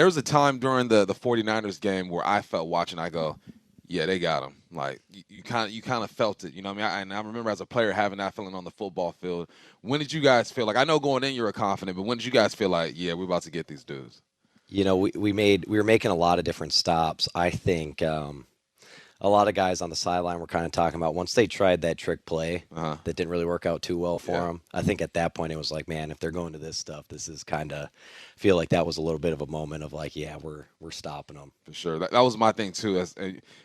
There was a time during the 49ers game where I felt watching, I go, yeah, they got him. Like you kind of felt it, you know what I mean? And I remember as a player having that feeling on the football field. When did you guys feel like? I know going in you were confident, but when did you guys feel like, yeah, we're about to get these dudes? We were making a lot of different stops. I think a lot of guys on the sideline were kind of talking about once they tried that trick play Uh-huh. that didn't really work out too well for Yeah. them. I think at that point it was like, man, if they're going to this stuff, this is kind of feel like that was a little bit of a moment of like, yeah, we're stopping them. For sure. That was my thing too.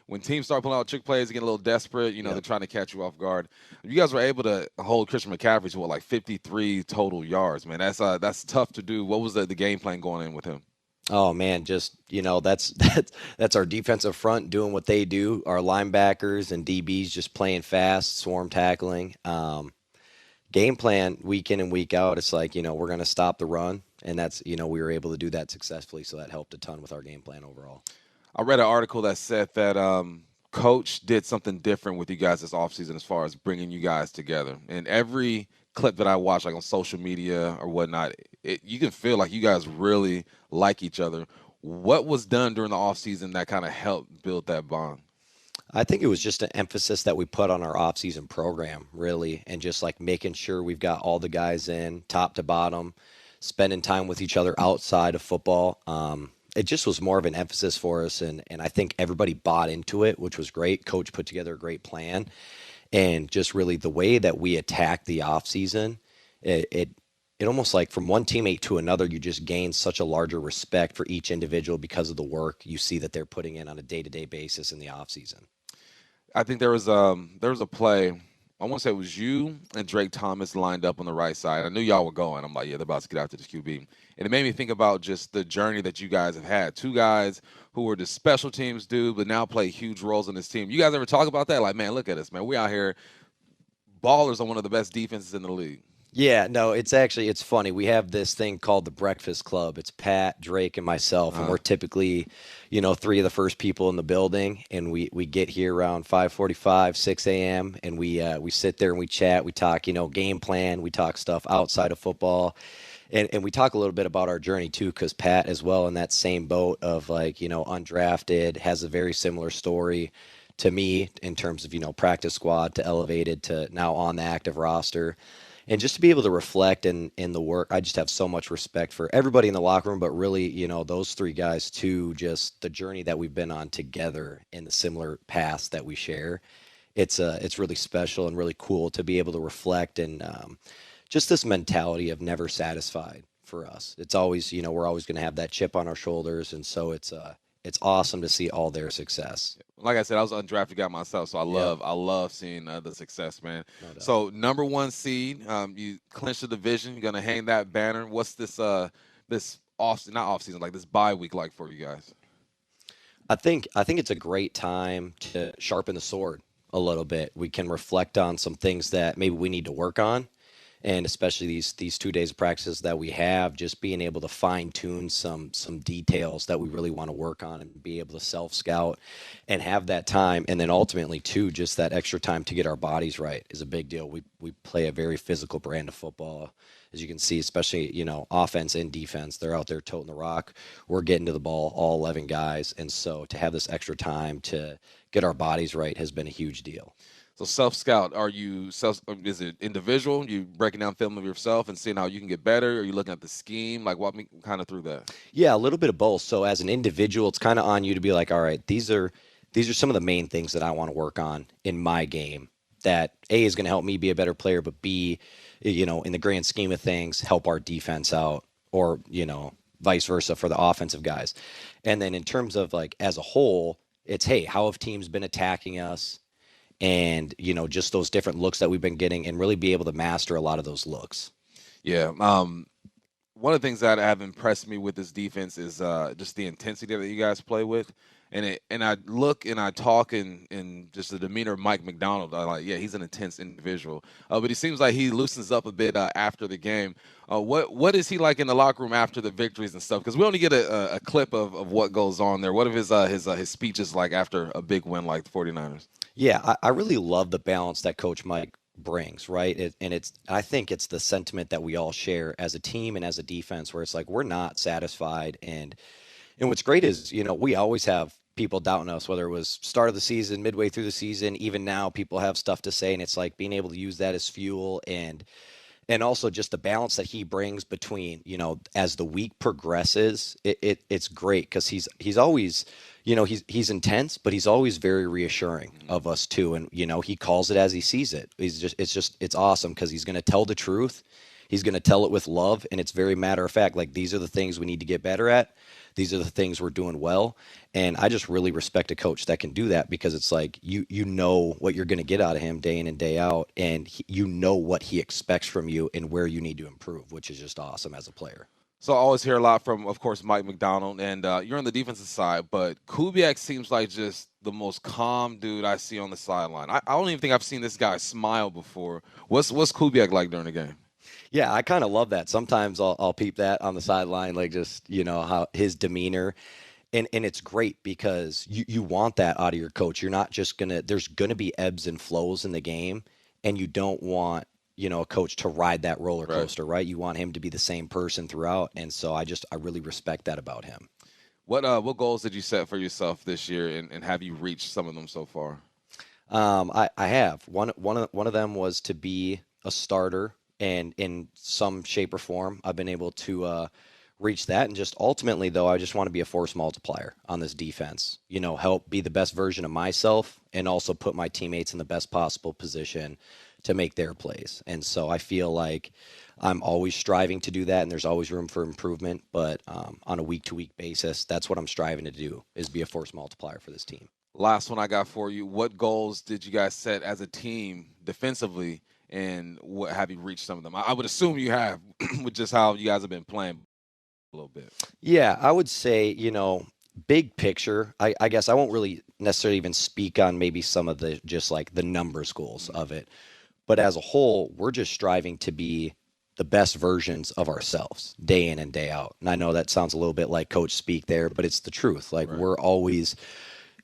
When teams start pulling out trick plays, get a little desperate. They're Yep. trying to catch you off guard. You guys were able to hold Christian McCaffrey to what, like 53 total yards, man. That's tough to do. What was the game plan going in with him? Oh man, just that's our defensive front doing what they do. Our linebackers and DBs just playing fast, swarm tackling. Game plan week in and week out. It's like we're going to stop the run, and that's we were able to do that successfully. So that helped a ton with our game plan overall. I read an article that said that Coach did something different with you guys this offseason as far as bringing you guys together. And every clip that I watch, like on social media or whatnot, you can feel like you guys really like each other. What was done during the offseason that kind of helped build that bond? I think it was just an emphasis that we put on our off-season program, really, and just like making sure we've got all the guys in, top to bottom, spending time with each other outside of football. It just was more of an emphasis for us, and I think everybody bought into it, which was great. Coach put together a great plan, and just really the way that we attacked the off-season, it, it it almost like from one teammate to another, you just gain such a larger respect for each individual because of the work you see that they're putting in on a day-to-day basis in the off-season. I think there was a play. I want to say it was you and Drake Thomas lined up on the right side. I knew y'all were going. I'm like, yeah, they're about to get after this QB. And it made me think about just the journey that you guys have had. Two guys who were the special teams dude, but now play huge roles in this team. You guys ever talk about that? Like, man, look at us, man. We out here ballers on one of the best defenses in the league. Yeah, no, it's funny. We have this thing called the Breakfast Club. It's Pat, Drake, and myself, and Uh, we're typically, three of the first people in the building. And we get here around 5:45, 6 a.m. and we sit there and we chat. We talk, game plan. We talk stuff outside of football, and we talk a little bit about our journey too, because Pat as well in that same boat of like undrafted has a very similar story to me in terms of practice squad to elevated to now on the active roster. And just to be able to reflect in the work, I just have so much respect for everybody in the locker room, but really, those three guys too, just the journey that we've been on together and the similar paths that we share. It's really special and really cool to be able to reflect and just this mentality of never satisfied for us. It's always, we're always going to have that chip on our shoulders, and so it's awesome to see all their success. like I said, I was an undrafted guy myself, so I Yep, love I love seeing the success, man. no doubt. So number one seed, you clinched the division. You're gonna hang that banner. What's this off not off season like this bye week like for you guys? I think it's a great time to sharpen the sword a little bit. We can reflect on some things that maybe we need to work on, and especially these 2 days of practices that we have, just being able to fine tune some details that we really want to work on and be able to self scout and have that time, and then ultimately too, just that extra time to get our bodies right is a big deal. We play a very physical brand of football, as you can see, especially offense and defense. They're out there toting the rock. We're getting to the ball, all 11 guys, and so to have this extra time to get our bodies right has been a huge deal. So self scout, are you self? Is it individual? You breaking down film of yourself and seeing how you can get better? Are you looking at the scheme? Like walk me kind of through that. Yeah, a little bit of both. So as an individual, it's kind of on you to be like, all right, these are some of the main things that I want to work on in my game that A is going to help me be a better player, but B, in the grand scheme of things, help our defense out or, vice versa for the offensive guys. And then in terms of like as a whole, it's hey, how have teams been attacking us? And, just those different looks that we've been getting and really be able to master a lot of those looks. Yeah. One of the things that have impressed me with this defense is just the intensity that you guys play with. And I look and I talk in just the demeanor of Mike Macdonald. I like, yeah, he's an intense individual, but he seems like he loosens up a bit after the game. What is he like in the locker room after the victories and stuff? Because we only get a clip of what goes on there. What of his speeches like after a big win like the 49ers? Yeah, I really love the balance that Coach Mike brings, right? I think it's the sentiment that we all share as a team and as a defense, where it's like we're not satisfied, and And what's great is, we always have people doubting us, whether it was start of the season, midway through the season, even now people have stuff to say, and it's like being able to use that as fuel and also just the balance that he brings between, as the week progresses, it's great because he's always, he's intense, but he's always very reassuring of us too. And, he calls it as he sees it. It's awesome because he's going to tell the truth. He's going to tell it with love. And it's very matter of fact. Like, these are the things we need to get better at. These are the things we're doing well. And I just really respect a coach that can do that because it's like you know what you're going to get out of him day in and day out, and you know what he expects from you and where you need to improve, which is just awesome as a player. So I always hear a lot from, of course, Mike Macdonald, and you're on the defensive side, but Kubiak seems like just the most calm dude I see on the sideline. I don't even think I've seen this guy smile before. What's Kubiak like during the game? Yeah, I kind of love that. Sometimes I'll peep that on the sideline, like just, how his demeanor. And it's great because you want that out of your coach. You're not just there's gonna be ebbs and flows in the game, and you don't want, a coach to ride that roller coaster, right? You want him to be the same person throughout. And so I really respect that about him. What goals did you set for yourself this year, and have you reached some of them so far? I have. One of them was to be a starter, and in some shape or form, I've been able to reach that. And just ultimately, though, I just want to be a force multiplier on this defense. Help be the best version of myself, and also put my teammates in the best possible position to make their plays. And so I feel like I'm always striving to do that, and there's always room for improvement. But on a week-to-week basis, that's what I'm striving to do, is be a force multiplier for this team. Last one I got for you. What goals did you guys set as a team defensively, and what have you reached some of them? I would assume you have with just how you guys have been playing a little bit. Yeah, I would say, big picture, I guess I won't really necessarily even speak on maybe some of the just like the numbers goals of it. But as a whole, we're just striving to be the best versions of ourselves day in and day out. And I know that sounds a little bit like coach speak there, but it's the truth. Like, we're always,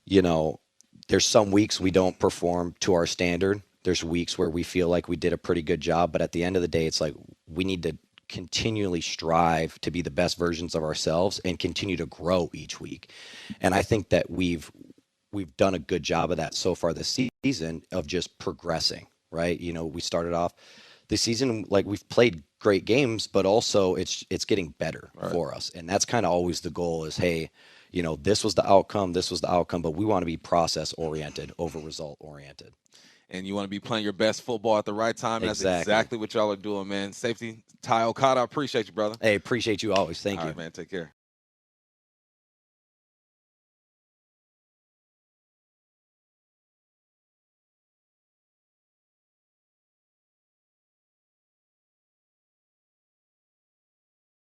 there's some weeks we don't perform to our standard. There's weeks where we feel like we did a pretty good job, but at the end of the day, it's like we need to continually strive to be the best versions of ourselves and continue to grow each week. And I think that we've done a good job of that so far this season, of just progressing, right? We started off the season like we've played great games, but also it's getting better for us. And that's kind of always the goal is, hey, this was the outcome, but we want to be process oriented over result oriented. And you want to be playing your best football at the right time. Exactly. That's exactly what y'all are doing, man. Safety, Ty Okada, I appreciate you, brother. Hey, appreciate you always. Thank you. All right, man. Take care.